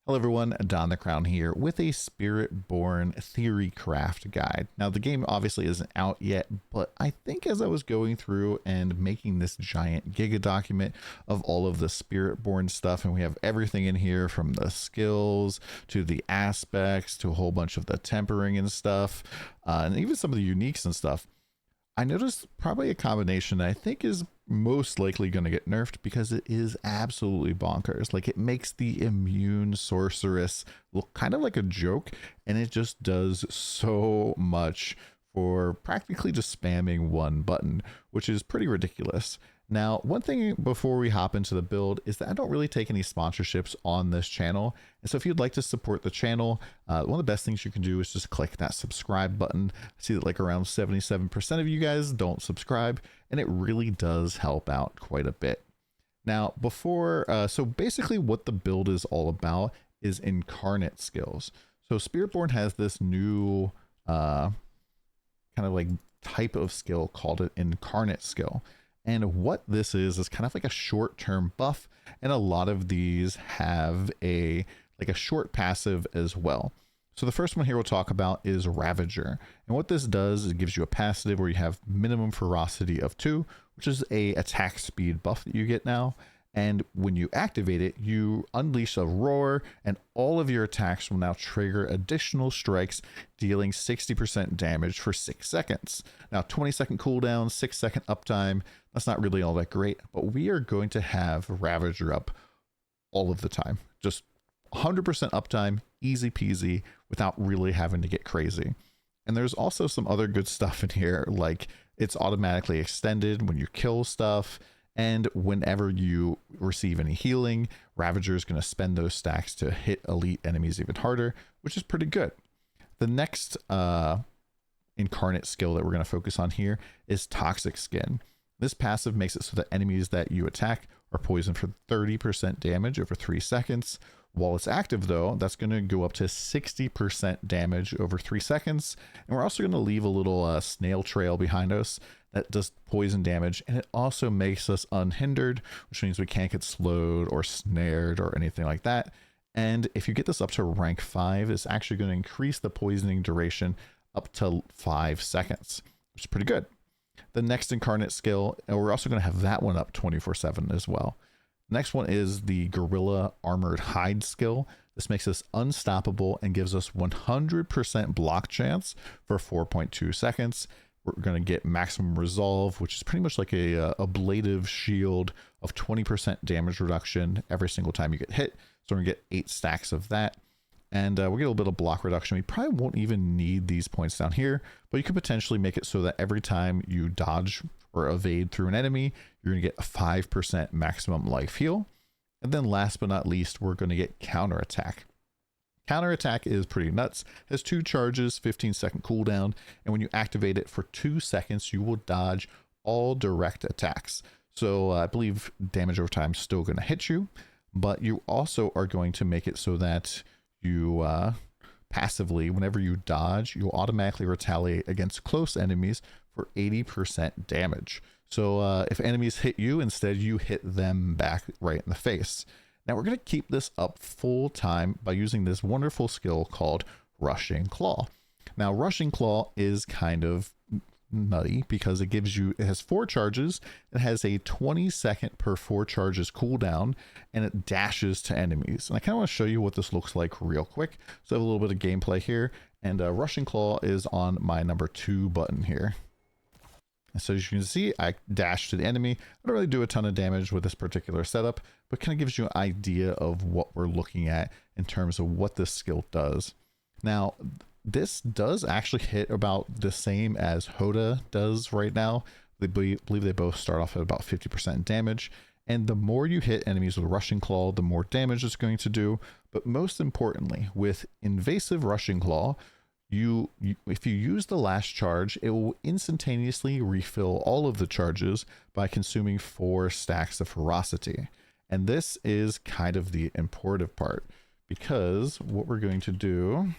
Hello everyone, DonTheCrown here with a Spiritborn theory craft guide. Now the game obviously isn't out yet, but I think as I was going through and making this giant Giga document of all of the Spiritborn stuff, and we have everything in here from the skills to the aspects to a whole bunch of the tempering and stuff, and even some of the uniques and stuff, I noticed probably a combination that I think is most likely going to get nerfed because it is absolutely bonkers. Like, it makes the immune sorceress look kind of like a joke, and it just does so much for practically just spamming one button, which is pretty ridiculous. Now, one thing before we hop into the build is that I don't really take any sponsorships on this channel. And so if you'd like to support the channel, one of the best things you can do is just click that subscribe button. I see that like around 77% of you guys don't subscribe, and it really does help out quite a bit. Now, so basically what the build is all about is Incarnate skills. So Spiritborn has this new kind of like type of skill called an Incarnate skill. And what this is kind of like a short-term buff, and a lot of these have a short passive as well. So the first one here we'll talk about is Ravager. And what this does is it gives you a passive where you have minimum ferocity of 2, which is a attack speed buff that you get now. And when you activate it, you unleash a roar, and all of your attacks will now trigger additional strikes, dealing 60% damage for 6 seconds. Now, 20-second cooldown, 6-second uptime. That's not really all that great, but we are going to have Ravager up all of the time. Just 100% uptime, easy peasy, without really having to get crazy. And there's also some other good stuff in here, like it's automatically extended when you kill stuff. And whenever you receive any healing, Ravager is going to spend those stacks to hit elite enemies even harder, which is pretty good. The next Incarnate skill that we're going to focus on here is Toxic Skin. This passive makes it so that enemies that you attack are poisoned for 30% damage over 3 seconds. While it's active though, that's going to go up to 60% damage over 3 seconds. And we're also going to leave a little snail trail behind us that does poison damage, and it also makes us unhindered, which means we can't get slowed or snared or anything like that. And if you get this up to rank 5, it's actually going to increase the poisoning duration up to 5 seconds, which is pretty good. The next Incarnate skill, and we're also going to have that one up 24/7 as well. Next one is the Gorilla Armored Hide skill. This makes us unstoppable and gives us 100% block chance for 4.2 seconds. We're going to get maximum resolve, which is pretty much like a ablative shield of 20% damage reduction every single time you get hit. So we're going to get 8 stacks of that. And we'll get a little bit of block reduction. We probably won't even need these points down here, but you could potentially make it so that every time you dodge or evade through an enemy, you're going to get a 5% maximum life heal. And then last but not least, we're going to get counterattack. Counterattack is pretty nuts. It has 2 charges, 15-second cooldown, and when you activate it for 2 seconds, you will dodge all direct attacks. So I believe damage over time is still going to hit you, but you also are going to make it so that you passively, whenever you dodge, you'll automatically retaliate against close enemies for 80% damage. So if enemies hit you, instead you hit them back right in the face. Now we're going to keep this up full time by using this wonderful skill called Rushing Claw. Now Rushing Claw is kind of nutty because it has 4 charges, it has a 20-second per 4 charges cooldown, and it dashes to enemies. And I kind of want to show you what this looks like real quick. So I have a little bit of gameplay here, and Rushing Claw is on my number 2 button here. And so as you can see, I dash to the enemy. I don't really do a ton of damage with this particular setup, but kind of gives you an idea of what we're looking at in terms of what this skill does. Now, this does actually hit about the same as Hoda does right now. They believe they both start off at about 50% damage. And the more you hit enemies with Rushing Claw, the more damage it's going to do. But most importantly, with Invasive Rushing Claw, if you use the last charge, it will instantaneously refill all of the charges by consuming 4 stacks of ferocity. And this is kind of the important part, because what we're going to do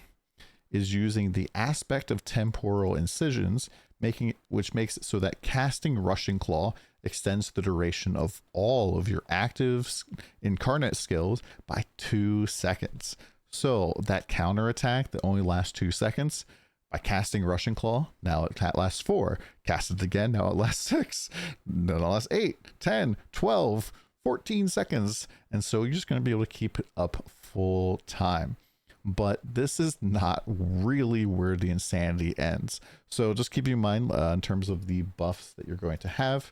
is using the aspect of temporal incisions, which makes it so that casting Rushing Claw extends the duration of all of your active Incarnate skills by 2 seconds. So that counterattack that only lasts 2 seconds, by casting Rushing Claw, now it lasts 4. Cast it again, now it lasts 6. Then it lasts 8, 10, 12, 14 seconds. And so you're just going to be able to keep it up full time. But this is not really where the insanity ends. So just keep in mind in terms of the buffs that you're going to have.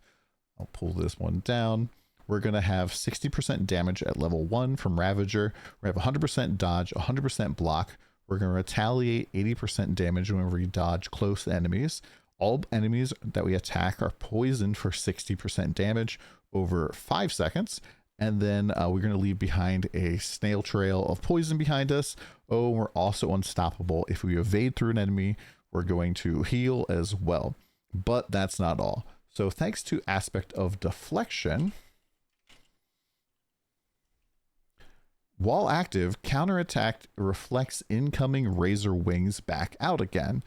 I'll pull this one down. We're going to have 60% damage at level 1 from Ravager. We have 100% dodge, 100% block. We're going to retaliate 80% damage whenever you dodge close enemies. All enemies that we attack are poisoned for 60% damage over 5 seconds. And then we're going to leave behind a snail trail of poison behind us. Oh, we're also unstoppable. If we evade through an enemy, we're going to heal as well. But that's not all. So thanks to aspect of Deflection, while active, counterattack reflects incoming razor wings back out again.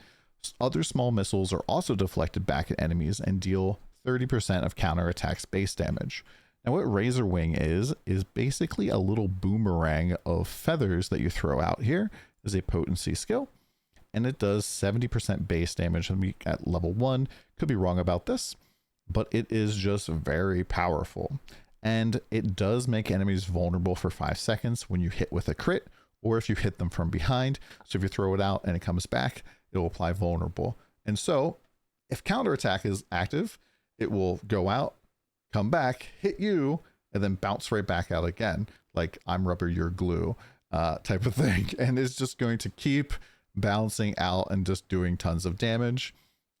Other small missiles are also deflected back at enemies and deal 30% of counterattack's base damage. Now what Razor Wing is basically a little boomerang of feathers that you throw out. Here is a potency skill, and it does 70% base damage at level 1. Could be wrong about this, but it is just very powerful. And it does make enemies vulnerable for 5 seconds when you hit with a crit, or if you hit them from behind. So if you throw it out and it comes back, it will apply vulnerable. And so if counterattack is active, it will go out, come back, hit you, and then bounce right back out again, like I'm rubber, you're glue type of thing. And it's just going to keep bouncing out and just doing tons of damage.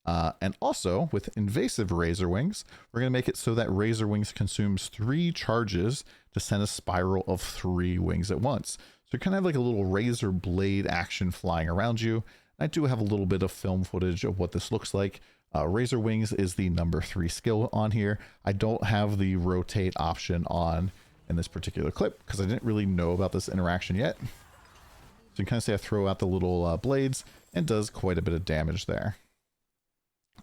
And also with invasive Razor Wings, we're going to make it so that Razor Wings consumes 3 charges to send a spiral of 3 wings at once. So you kind of have like a little razor blade action flying around you. I do have a little bit of film footage of what this looks like. Razor Wings is the number 3 skill on here. I don't have the rotate option on in this particular clip because I didn't really know about this interaction yet. So you can kind of see I throw out the little blades and does quite a bit of damage there.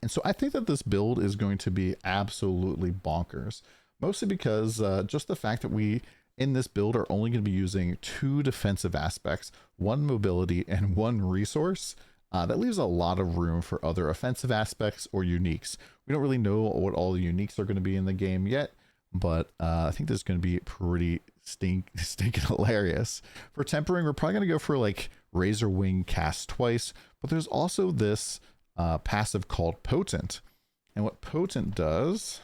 And so I think that this build is going to be absolutely bonkers, mostly because just the fact that we in this build are only going to be using 2 defensive aspects, 1 mobility and 1 resource. That leaves a lot of room for other offensive aspects or uniques. We don't really know what all the uniques are going to be in the game yet, but I think this is going to be pretty stinking hilarious. For tempering, we're probably going to go for like Razor Wing cast twice, but there's also this passive called Potent. And what Potent does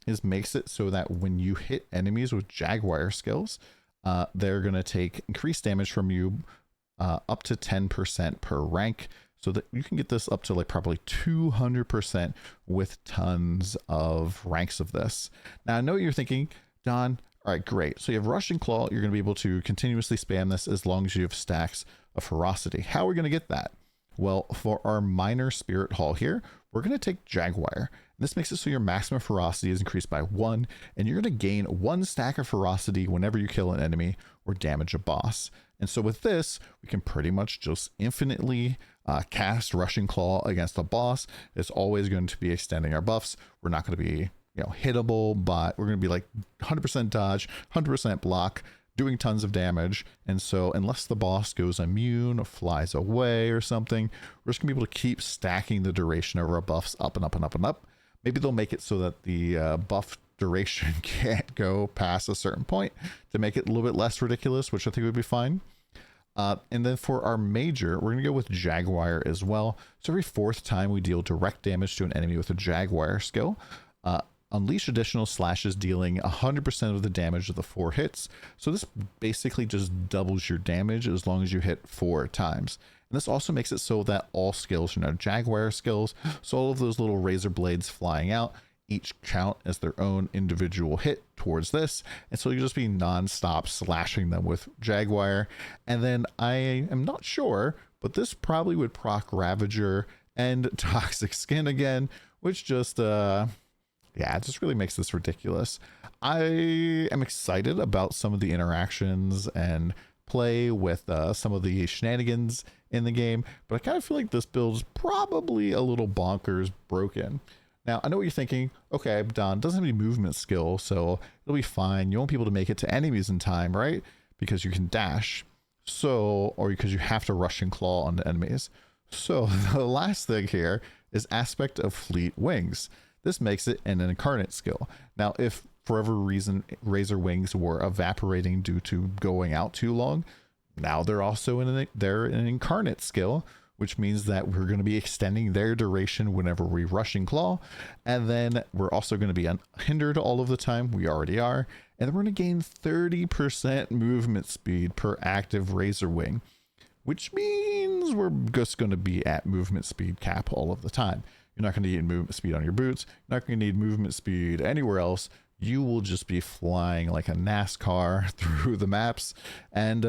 is makes it so that when you hit enemies with Jaguar skills, they're going to take increased damage from you up to 10% per rank, so that you can get this up to like probably 200% with tons of ranks of this. Now I know you're thinking, Don, all right, great. So you have Rushing Claw, you're going to be able to continuously spam this as long as you have stacks of ferocity. How are we going to get that? Well, for our minor spirit haul here, we're going to take Jaguar. This makes it so your maximum ferocity is increased by 1, and you're going to gain 1 stack of ferocity whenever you kill an enemy or damage a boss. And so with this, we can pretty much just infinitely cast Rushing Claw against a boss. It's always going to be extending our buffs. We're not going to be, hittable, but we're going to be like 100% dodge, 100% block, doing tons of damage. And so unless the boss goes immune or flies away or something, we're just gonna be able to keep stacking the duration of our buffs up and up and up and up. Maybe they'll make it so that the buff duration can't go past a certain point to make it a little bit less ridiculous, which I think would be fine. And then for our major, we're gonna go with Jaguar as well. So every 4th time we deal direct damage to an enemy with a Jaguar skill, unleash additional slashes dealing 100% of the damage of the 4 hits. So this basically just doubles your damage as long as you hit 4 times. And this also makes it so that all skills are now Jaguar skills. So all of those little razor blades flying out each count as their own individual hit towards this. And so you just be non-stop slashing them with Jaguar. And then I am not sure, but this probably would proc Ravager and Toxic Skin again, which just yeah, it just really makes this ridiculous. I am excited about some of the interactions and play with some of the shenanigans in the game, but I kind of feel like this build is probably a little bonkers broken. Now, I know what you're thinking. Okay, Don, doesn't have any movement skill, so it'll be fine. You won't be able to make it to enemies in time, right? Because you can dash. So, or because you have to rush and claw onto enemies. So the last thing here is aspect of fleet wings. This makes it an incarnate skill. Now, if for whatever reason razor wings were evaporating due to going out too long, now they're also they're an incarnate skill, which means that we're going to be extending their duration whenever we rush and claw, and then we're also going to be unhindered all of the time. We already are, and then we're going to gain 30% movement speed per active razor wing, which means we're just going to be at movement speed cap all of the time. You're not going to need movement speed on your boots. You're not going to need movement speed anywhere else. You will just be flying like a NASCAR through the maps, and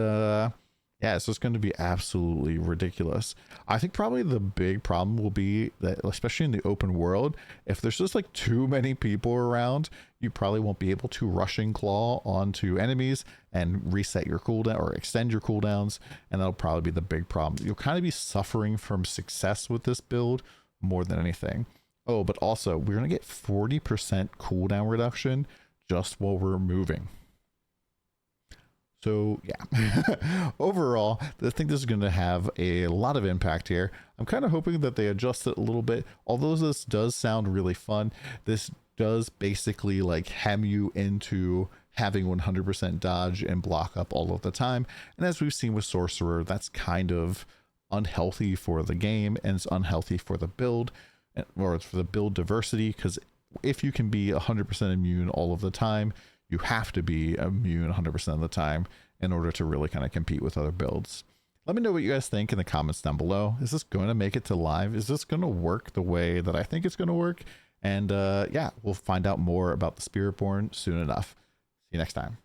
yeah, so it's going to be absolutely ridiculous. I think probably the big problem will be that, especially in the open world, if there's just like too many people around, you probably won't be able to rush and claw onto enemies and reset your cooldown or extend your cooldowns, and that'll probably be the big problem. You'll kind of be suffering from success with this build more than anything. Oh, but also we're going to get 40% cooldown reduction just while we're moving. So yeah, overall, I think this is going to have a lot of impact here. I'm kind of hoping that they adjust it a little bit. Although this does sound really fun, this does basically like hem you into having 100% dodge and block up all of the time. And as we've seen with Sorcerer, that's kind of unhealthy for the game, and it's unhealthy for the build, or for the build diversity, because if you can be 100% immune all of the time, you have to be immune 100% of the time in order to really kind of compete with other builds. Let me know what you guys think in the comments down below. Is this going to make it to live? Is this going to work the way that I think it's going to work? And yeah, we'll find out more about the Spiritborn soon enough. See you next time.